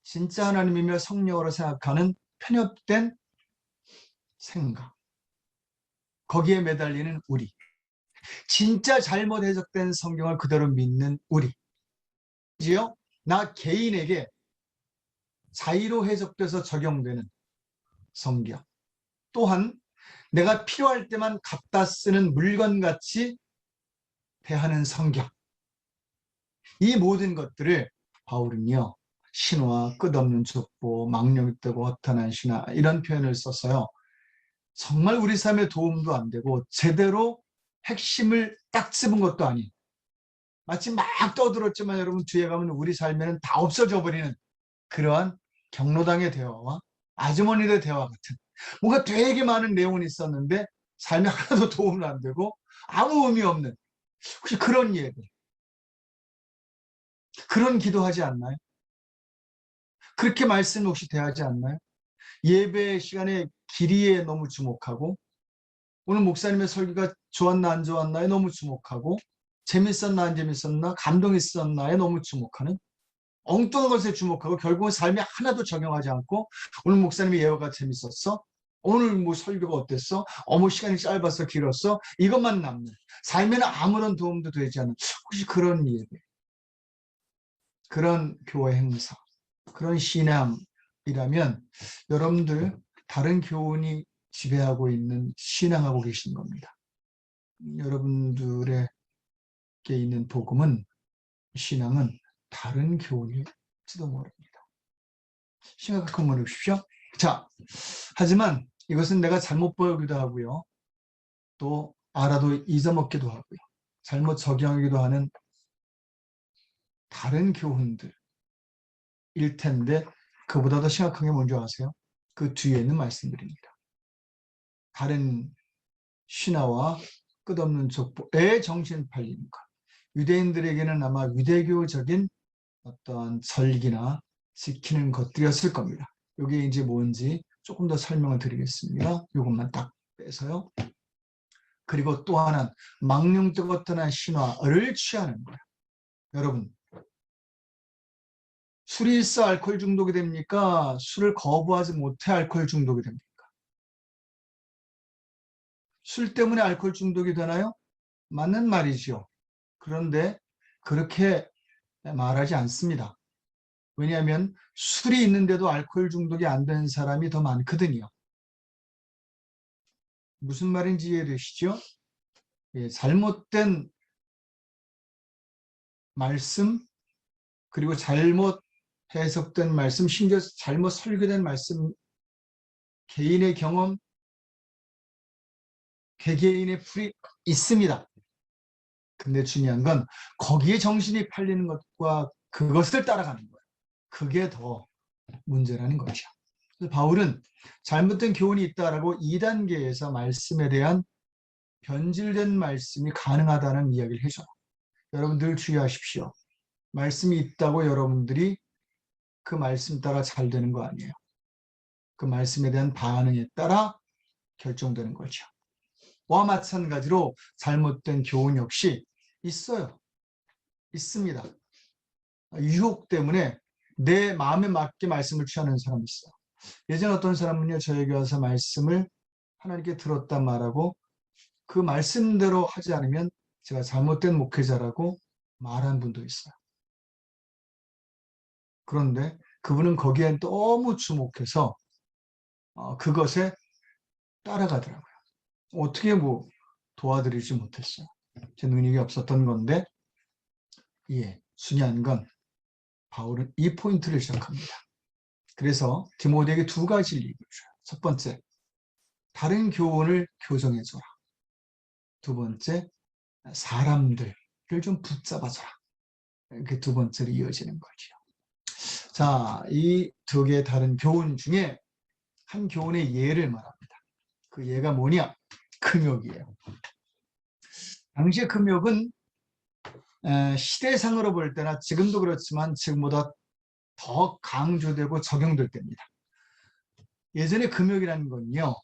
진짜 하나님이며 성령으로 생각하는 편협된 생각. 거기에 매달리는 우리. 진짜 잘못 해석된 성경을 그대로 믿는 우리. 지요? 나 개인에게 자의로 해석돼서 적용되는 성경. 또한 내가 필요할 때만 갖다 쓰는 물건같이 대하는 성경. 이 모든 것들을 바울은요, 신화, 끝없는 족보, 망령이 뜨고 허탄한 신화 이런 표현을 썼어요. 정말 우리 삶에 도움도 안 되고 제대로 핵심을 딱 집은 것도 아닌, 마치 막 떠들었지만 여러분 뒤에 가면 우리 삶에는 다 없어져 버리는 그러한 경로당의 대화와 아주머니들의 대화 같은, 뭔가 되게 많은 내용은 있었는데 삶에 하나도 도움은 안 되고 아무 의미 없는, 혹시 그런 예배, 그런 기도하지 않나요? 그렇게 말씀 혹시 대하지 않나요? 예배 시간에 길이에 너무 주목하고, 오늘 목사님의 설교가 좋았나 안 좋았나에 너무 주목하고, 재밌었나 안 재밌었나, 감동 있었나에 너무 주목하는, 엉뚱한 것에 주목하고 결국은 삶에 하나도 적용하지 않고, 오늘 목사님의 예화가 재밌었어? 오늘 뭐 설교가 어땠어? 어머 시간이 짧았어 길었어? 이것만 남는, 삶에는 아무런 도움도 되지 않는, 혹시 그런 예배, 그런 교회 행사, 그런 신앙이라면 여러분들 다른 교훈이 지배하고 있는 신앙하고 계신 겁니다. 여러분들에게 있는 복음은, 신앙은 다른 교훈일지도 모릅니다. 심각하게 한번 해보십시오. 자, 하지만 이것은 내가 잘못 보기도 하고요. 또 알아도 잊어먹기도 하고요. 잘못 적용하기도 하는 다른 교훈들일 텐데, 그보다 더 심각한 게 뭔지 아세요? 그 뒤에 있는 말씀들입니다. 다른 신화와 끝없는 족보에 정신 팔리는 것. 유대인들에게는 아마 유대교적인 어떤 절기나 지키는 것들이었을 겁니다. 이게 이제 뭔지 조금 더 설명을 드리겠습니다. 이것만 딱 빼서요. 그리고 또 하나는 망령뜨겁던 신화를 취하는 거예요. 여러분, 술이 있어 알코올 중독이 됩니까? 술을 거부하지 못해 알코올 중독이 됩니까? 술 때문에 알코올 중독이 되나요? 맞는 말이죠. 그런데 그렇게 말하지 않습니다. 왜냐하면 술이 있는데도 알코올 중독이 안 되는 사람이 더 많거든요. 무슨 말인지 이해되시죠? 예, 잘못된 말씀, 그리고 잘못 해석된 말씀, 심지어 잘못 설교된 말씀, 개인의 경험, 개개인의 풀이 있습니다. 근데 중요한 건 거기에 정신이 팔리는 것과 그것을 따라가는 거예요. 그게 더 문제라는 거죠. 그래서 바울은 잘못된 교훈이 있다라고 2단계에서 말씀에 대한 변질된 말씀이 가능하다는 이야기를 해줘요. 여러분들 주의하십시오. 말씀이 있다고 여러분들이 그 말씀 따라 잘 되는 거 아니에요. 그 말씀에 대한 반응에 따라 결정되는 거죠. 와 마찬가지로 잘못된 교훈 역시 있어요. 있습니다. 유혹 때문에 내 마음에 맞게 말씀을 취하는 사람이 있어요. 예전 어떤 사람은요, 저에게 와서 말씀을 하나님께 들었단 말하고 그 말씀대로 하지 않으면 제가 잘못된 목회자라고 말한 분도 있어요. 그런데 그분은 거기에 너무 주목해서 그것에 따라가더라고요. 어떻게 뭐 도와드리지 못했어요. 제 능력이 없었던 건데, 예, 중요한 건 바울은 이 포인트를 시작합니다. 그래서 디모데에게 두 가지를 얘기해 줘요. 첫 번째, 다른 교훈을 교정해줘라. 두 번째, 사람들을 좀 붙잡아줘라. 이렇게 두 번째로 이어지는 거죠. 자, 이 두 개의 다른 교훈 중에 한 교훈의 예를 말합니다. 그 예가 뭐냐? 금욕이에요. 당시의 금욕은 시대상으로 볼 때나 지금도 그렇지만 지금보다 더 강조되고 적용될 때입니다. 예전에 금욕이라는 건요,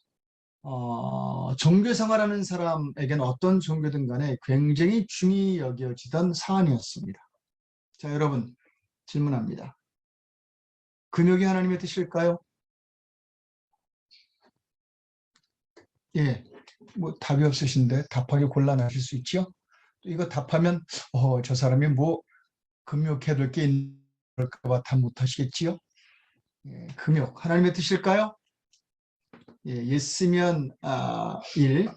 종교 생활하는 사람에게는 어떤 종교든 간에 굉장히 중히 여겨지던 사안이었습니다. 자, 여러분 질문합니다. 금욕이 하나님의 뜻일까요? 예, 뭐 답이 없으신데 답하기 곤란하실 수 있죠? 이거 답하면 저 사람이 뭐 금욕해야 될 게 있을까 봐 답 못하시겠지요? 예, 금욕 하나님의 뜻일까요? 예, 예스면 1,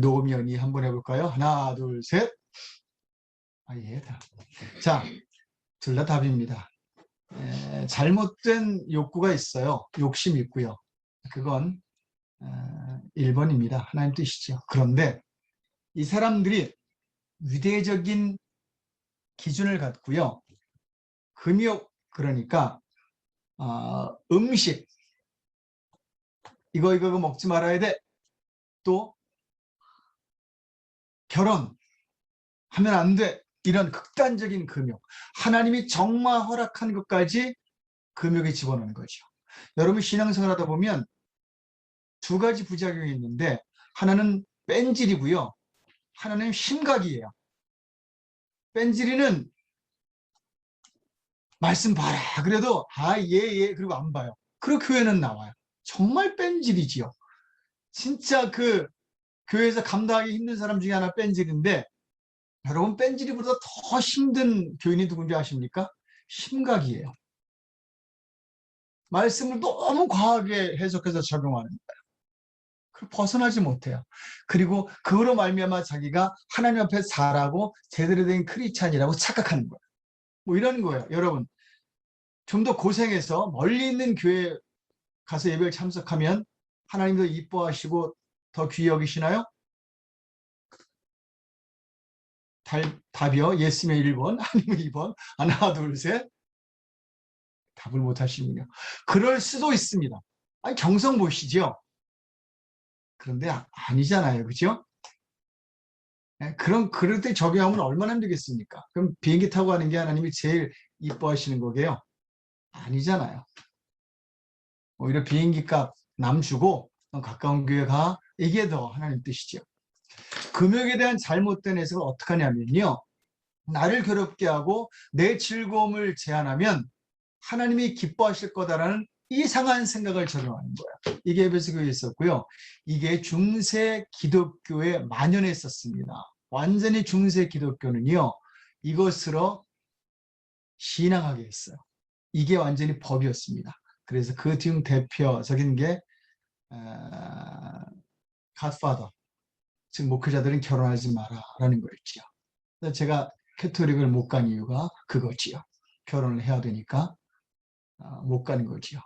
노면 2 한번 해볼까요? 하나, 둘, 셋. 예, 답. 자, 둘 다 답입니다. 잘못된 욕구가 있어요. 욕심이 있고요. 그건 1번입니다. 하나님 뜻이죠. 그런데 이 사람들이 위대적인 기준을 갖고요. 금욕, 그러니까 음식, 이거 먹지 말아야 돼. 또 결혼하면 안 돼. 이런 극단적인 금욕. 하나님이 정말 허락한 것까지 금욕에 집어넣는 거죠. 여러분 신앙생활 하다 보면 두 가지 부작용이 있는데 하나는 뺀질이고요. 하나는 심각이에요. 뺀질이는 말씀 봐라. 그래도 예 그리고 안 봐요. 그리고 교회는 나와요. 정말 뺀질이지요. 진짜 그 교회에서 감당하기 힘든 사람 중에 하나 뺀질인데 여러분 뺀질이보다 더 힘든 교인이 누군지 아십니까? 심각이에요. 말씀을 너무 과하게 해석해서 적용하는 거예요. 그걸 벗어나지 못해요. 그리고 그로 말미암아 자기가 하나님 앞에 살아고 제대로 된 크리스찬이라고 착각하는 거예요. 뭐 이런 거예요. 여러분 좀 더 고생해서 멀리 있는 교회 가서 예배를 참석하면 하나님도 이뻐하시고 더 귀히 여기시나요? 답이요. 예스면 1번, 아니면 2번. 하나, 둘, 셋. 답을 못 하시군요. 그럴 수도 있습니다. 아니, 정성 보시죠. 그런데 아니잖아요. 그죠? 그럴 때 적용하면 얼마나 힘들겠습니까? 그럼 비행기 타고 가는 게 하나님이 제일 이뻐하시는 거게요? 아니잖아요. 오히려 비행기 값 남 주고 가까운 교회 가. 이게 더 하나님 뜻이죠. 금욕에 대한 잘못된 해석을 어떻게 하냐면요. 나를 괴롭게 하고 내 즐거움을 제한하면 하나님이 기뻐하실 거다라는 이상한 생각을 적용하는 거예요. 이게 에베소 교회에 있었고요. 이게 중세 기독교에 만연했었습니다. 완전히 중세 기독교는요. 이것으로 신앙하게 했어요. 이게 완전히 법이었습니다. 그래서 그 중 대표적인 게 갓파더, 즉 목회자들은 결혼하지 마라라는 거였지요. 제가 캐토릭을 못 간 이유가 그거지요. 결혼을 해야 되니까 못 가는 거지요.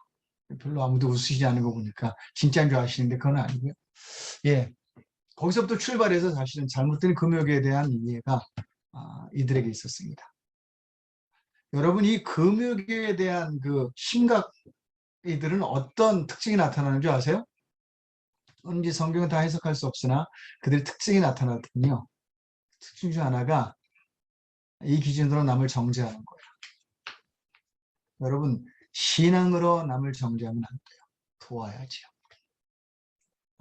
별로 아무도 웃으시지 않는 거 보니까 진짜인 줄 아시는데 그건 아니고요. 예, 거기서부터 출발해서 사실은 잘못된 금욕에 대한 이해가 이들에게 있었습니다. 여러분 이 금욕에 대한 그 심각 이들은 어떤 특징이 나타나는 줄 아세요? 언제 성경은 다 해석할 수 없으나 그들의 특징이 나타나거든요. 특징 중 하나가 이 기준으로 남을 정죄하는 거예요. 여러분 신앙으로 남을 정죄하면 안 돼요. 도와야죠.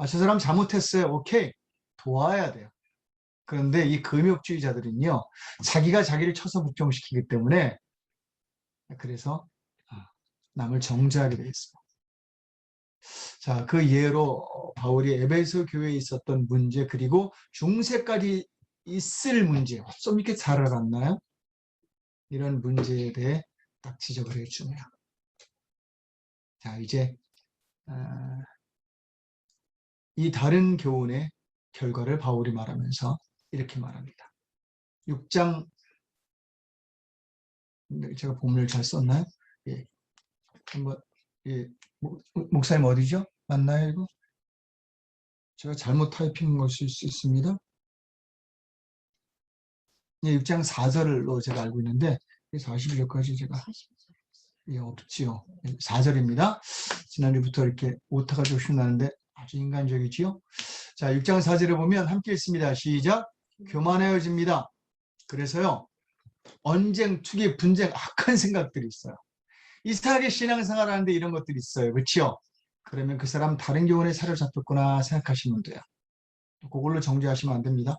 저 사람 잘못했어요. 오케이. 도와야 돼요. 그런데 이 금욕주의자들은요. 자기가 자기를 쳐서 부정시키기 때문에 그래서 남을 정죄하게 돼 있어요. 자, 그 예로 바울이 에베소 교회에 있었던 문제 그리고 중세까지 있을 문제 좀 이렇게 잘 알았나요? 이런 문제에 대해 딱 지적을 해주네요. 자, 이제 이 다른 교훈의 결과를 바울이 말하면서 이렇게 말합니다. 6장 제가 본문을 잘 썼나요? 예. 한번 예. 목사님 어디죠? 맞나요 이거? 제가 잘못 타이핑한 것일 수 있습니다. 예, 6장 4절로 제가 알고 있는데 42절까지 제가 없지요. 4절입니다. 지난주부터 이렇게 오타가 조금씩 나는데 아주 인간적이지요. 자, 6장 4절에 보면 함께 읽습니다. 시작. 교만해집니다. 그래서요. 언쟁, 투기, 분쟁, 악한 생각들이 있어요. 이상하게 신앙생활 하는데 이런 것들이 있어요. 그렇죠? 그러면 그 사람 다른 교훈에 사로잡혔구나 생각하시면 돼요. 그걸로 정죄하시면 안 됩니다.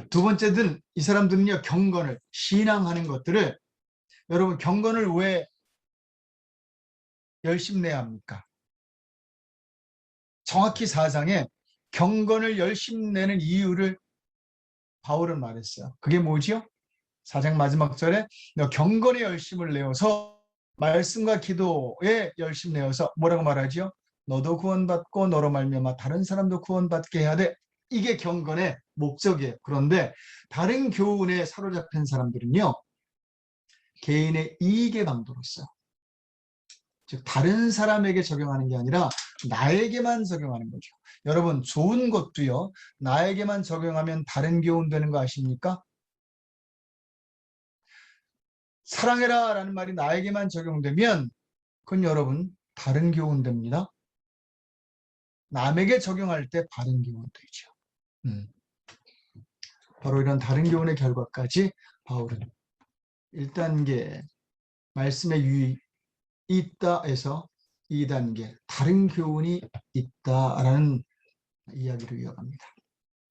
두 번째는 이 사람들은요, 경건을, 신앙하는 것들을, 여러분 경건을 왜 열심히 내야 합니까? 정확히 4장에 경건을 열심히 내는 이유를 바울은 말했어요. 그게 뭐지요? 4장 마지막 절에 너 경건에 열심을 내어서 말씀과 기도에 열심 내어서 뭐라고 말하지요? 너도 구원받고 너로 말미암아 다른 사람도 구원받게 해야 돼. 이게 경건의 목적이에요. 그런데 다른 교훈에 사로잡힌 사람들은요, 개인의 이익의 방도로서, 즉 다른 사람에게 적용하는 게 아니라 나에게만 적용하는 거죠. 여러분 좋은 것도요, 나에게만 적용하면 다른 교훈 되는 거 아십니까? 사랑해라 라는 말이 나에게만 적용되면 그건 여러분 다른 교훈 됩니다. 남에게 적용할 때 다른 교훈 되죠. 바로 이런 다른 교훈의 결과까지 바울은 1단계 말씀의 유익이 있다에서 2단계 다른 교훈이 있다라는 이야기를 이어갑니다.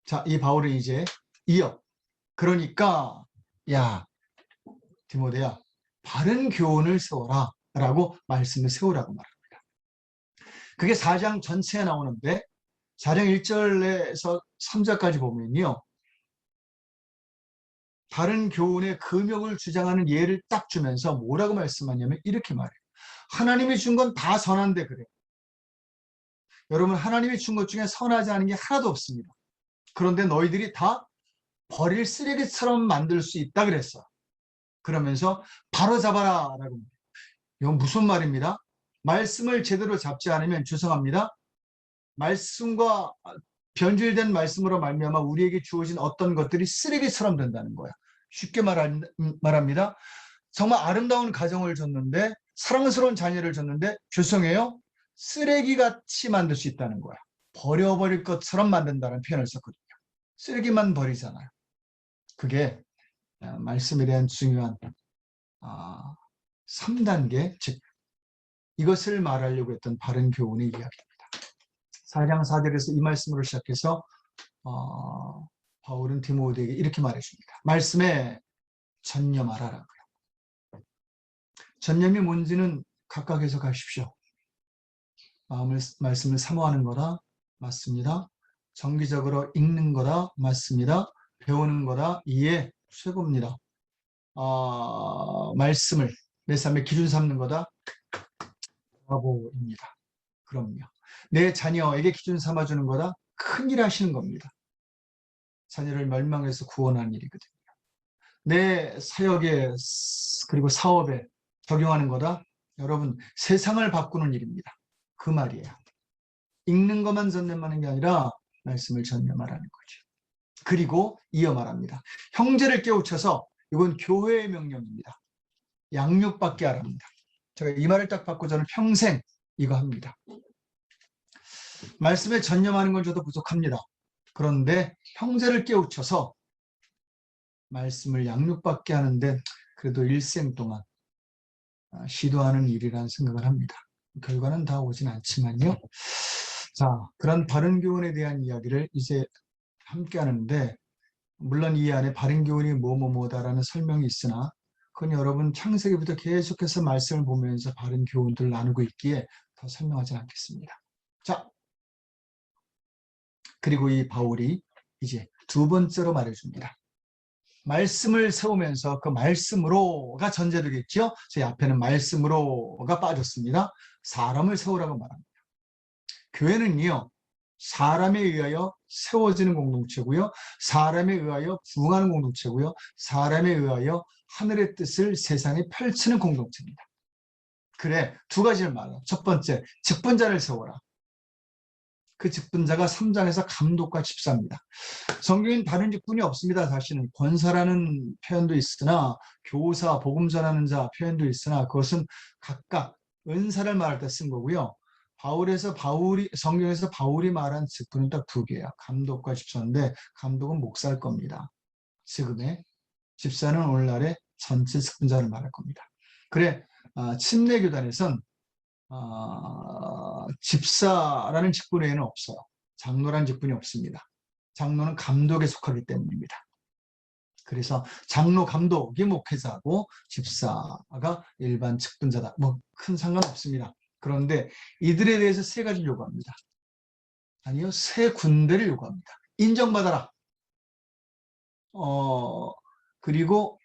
자, 이 바울이 이제 이어 그러니까 야 디모데야 바른 교훈을 세워라 라고 말씀을 세우라고 말합니다. 그게 4장 전체에 나오는데 4장 1절에서 3절까지 보면요, 다른 교훈의 금욕을 주장하는 예를 딱 주면서 뭐라고 말씀하냐면 이렇게 말해요. 하나님이 준 건 다 선한데 그래요. 여러분 하나님이 준 것 중에 선하지 않은 게 하나도 없습니다. 그런데 너희들이 다 버릴 쓰레기처럼 만들 수 있다 그랬어. 그러면서 바로 잡아라 라고 말해요. 이건 무슨 말입니다? 말씀을 제대로 잡지 않으면 죄송합니다. 말씀과 변질된 말씀으로 말미암아 우리에게 주어진 어떤 것들이 쓰레기처럼 된다는 거야. 쉽게 말합니다. 정말 아름다운 가정을 줬는데, 사랑스러운 자녀를 줬는데 죄송해요, 쓰레기같이 만들 수 있다는 거야. 버려버릴 것처럼 만든다는 표현을 썼거든요. 쓰레기만 버리잖아요. 그게 말씀에 대한 중요한 3단계, 즉 이것을 말하려고 했던 바른 교훈의 이야기입니다. 4장 4절에서 이 말씀으로 시작해서 바울은 디모데에게 이렇게 말해줍니다. 말씀에 전념하라라고요. 전념이 뭔지는 각각 해석하십시오. 말씀을 사모하는 거다 맞습니다. 정기적으로 읽는 거다 맞습니다. 배우는 거다 이해 최고입니다. 말씀을 내 삶의 기준 삼는 거다 브라보입니다. 그럼요. 내 자녀에게 기준 삼아주는 거다 큰일 하시는 겁니다. 자녀를 멸망해서 구원하는 일이거든요. 내 사역에 그리고 사업에 적용하는 거다 여러분 세상을 바꾸는 일입니다. 그 말이에요. 읽는 것만 전념하는 게 아니라 말씀을 전념하라는 거죠. 그리고 이어 말합니다. 형제를 깨우쳐서, 이건 교회의 명령입니다. 양육받게 하랍니다. 제가 이 말을 딱 받고 저는 평생 이거 합니다. 말씀에 전념하는 건 저도 부족합니다. 그런데 형제를 깨우쳐서 말씀을 양육받게 하는데 그래도 일생 동안 시도하는 일이라는 생각을 합니다. 결과는 다 오진 않지만요. 자, 그런 바른 교훈에 대한 이야기를 이제 함께 하는데, 물론 이 안에 바른 교훈이 뭐뭐뭐다라는 설명이 있으나 그건 여러분 창세기부터 계속해서 말씀을 보면서 바른 교훈들을 나누고 있기에 더 설명하지 않겠습니다. 자, 그리고 이 바울이 이제 두 번째로 말해줍니다. 말씀을 세우면서 그 말씀으로가 전제되겠죠. 제 앞에는 말씀으로가 빠졌습니다. 사람을 세우라고 말합니다. 교회는요, 사람에 의하여 세워지는 공동체고요, 사람에 의하여 부흥하는 공동체고요, 사람에 의하여 하늘의 뜻을 세상에 펼치는 공동체입니다. 그래, 두 가지를 말해요. 첫 번째, 직분자를 세워라. 그 직분자가 3장에서 감독과 집사입니다. 성경엔 다른 직분이 없습니다. 사실은 권사라는 표현도 있으나 교사, 복음 전하는 자 표현도 있으나 그것은 각각 은사를 말할 때 쓴 거고요. 성경에서 바울이 말한 직분은 딱 두 개야. 감독과 집사인데 감독은 목사일 겁니다. 지금의 집사는 오늘날의 전체 측분자를 말할 겁니다. 그래, 침례교단에선 집사라는 직분 외에는 없어요. 장로라는 직분이 없습니다. 장로는 감독에 속하기 때문입니다. 그래서 장로, 감독이 목회자고 집사가 일반 측분자다. 뭐 큰 상관없습니다. 그런데 이들에 대해서 세 가지를 요구합니다. 아니요, 세 군데를 요구합니다. 인정받아라. 그리고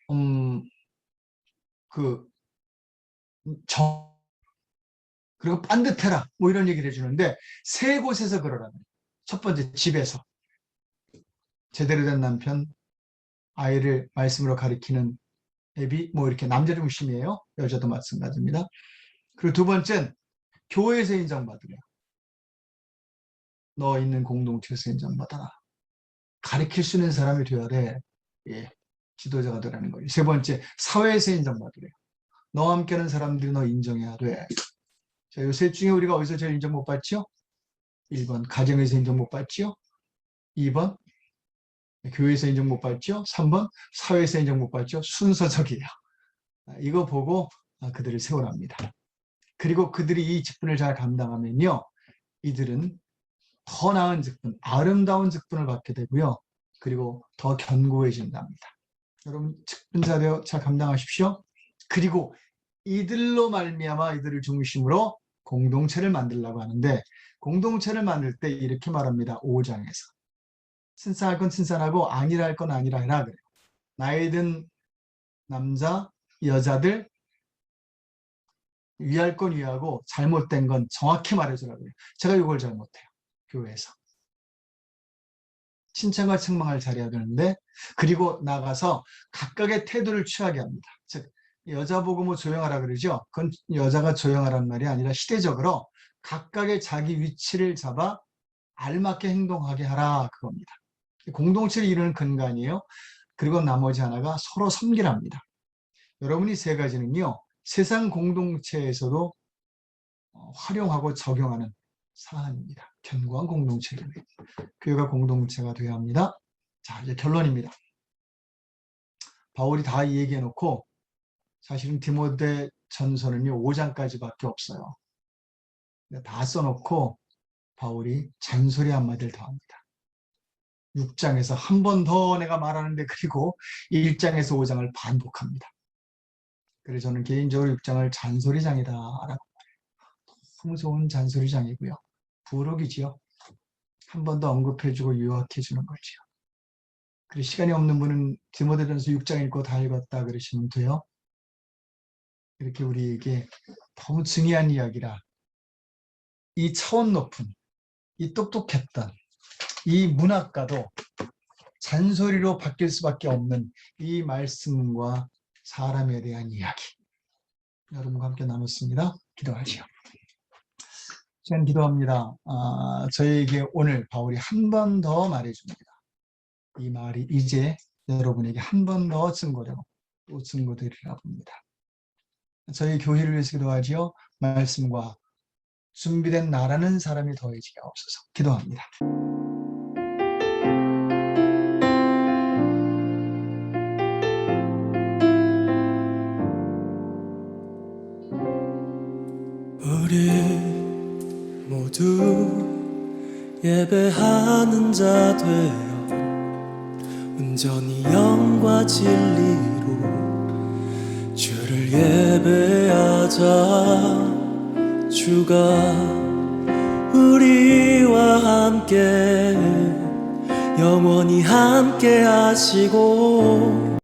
그리고 반듯해라. 뭐 이런 얘기를 해주는데 세 곳에서 그러라는. 첫 번째, 집에서. 제대로 된 남편, 아이를 말씀으로 가리키는 애비, 뭐 이렇게 남자 중심이에요. 여자도 마찬가지입니다. 그리고 두 번째는 교회에서 인정받으려. 너 있는 공동체에서 인정받아라. 가리킬 수 있는 사람이 되어야 돼. 예, 지도자가 되라는 거예요. 세 번째, 사회에서 인정받으려. 너와 함께하는 사람들이 너 인정해야 돼. 자, 요 셋 중에 우리가 어디서 제일 인정 못 받지요? 1번, 가정에서 인정 못 받지요? 2번, 교회에서 인정 못 받죠? 3번, 사회에서 인정 못 받죠? 순서적이에요. 이거 보고 그들을 세우랍니다. 그리고 그들이 이 직분을 잘 감당하면요, 이들은 더 나은 직분, 아름다운 직분을 받게 되고요. 그리고 더 견고해진답니다. 여러분, 직분자되어 잘 감당하십시오. 그리고 이들로 말미암아 이들을 중심으로 공동체를 만들려고 하는데, 공동체를 만들 때 이렇게 말합니다. 5장에서. 신선할 건 신선하고 아니라 할 건 아니라 해라 그래요. 나이 든 남자, 여자들 위할 건 위하고 잘못된 건 정확히 말해주라 그래요. 제가 이걸 잘 못해요. 교회에서. 칭찬과 책망을 잘해야 되는데, 그리고 나가서 각각의 태도를 취하게 합니다. 즉, 여자 보고 뭐 조용하라 그러죠. 그건 여자가 조용하란 말이 아니라 시대적으로 각각의 자기 위치를 잡아 알맞게 행동하게 하라 그겁니다. 공동체를 이루는 근간이에요. 그리고 나머지 하나가 서로 섬기랍니다. 여러분이 세 가지는요, 세상 공동체에서도 활용하고 적용하는 사안입니다. 견고한 공동체를 위해. 교회가 공동체가 되어야 합니다. 자, 이제 결론입니다. 바울이 다 얘기해 놓고 사실은 디모데 전서는요 5장까지밖에 없어요. 다 써놓고 바울이 잔소리 한마디를 더 합니다. 6장에서 한 번 더 내가 말하는데, 그리고 1장에서 5장을 반복합니다. 그래서 저는 개인적으로 6장을 잔소리장이다 라고 말해요. 너무 좋은 잔소리장이고요. 부록이지요. 한 번 더 언급해주고 유학해주는 거지요. 그리고 시간이 없는 분은 디모데전서 6장 읽고 다 읽었다 그러시면 돼요. 이렇게 우리에게 너무 중요한 이야기라, 이 차원 높은, 이 똑똑했던 이 문학가도 잔소리로 바뀔 수밖에 없는 이 말씀과 사람에 대한 이야기, 여러분과 함께 나눴습니다. 기도하시오. 저는 기도합니다. 저에게 오늘 바울이 한 번 더 말해줍니다. 이 말이 이제 여러분에게 한 번 더 증거되고 또 증거되리라 봅니다. 저희 교회를 위해서 기도하지요. 말씀과 준비된 나라는 사람이 더해지게 하옵소서. 기도합니다. 우리 모두 예배하는 자 되어 온전히 영과 진리로 주를 예배하자. 주가 우리와 함께 영원히 함께 하시고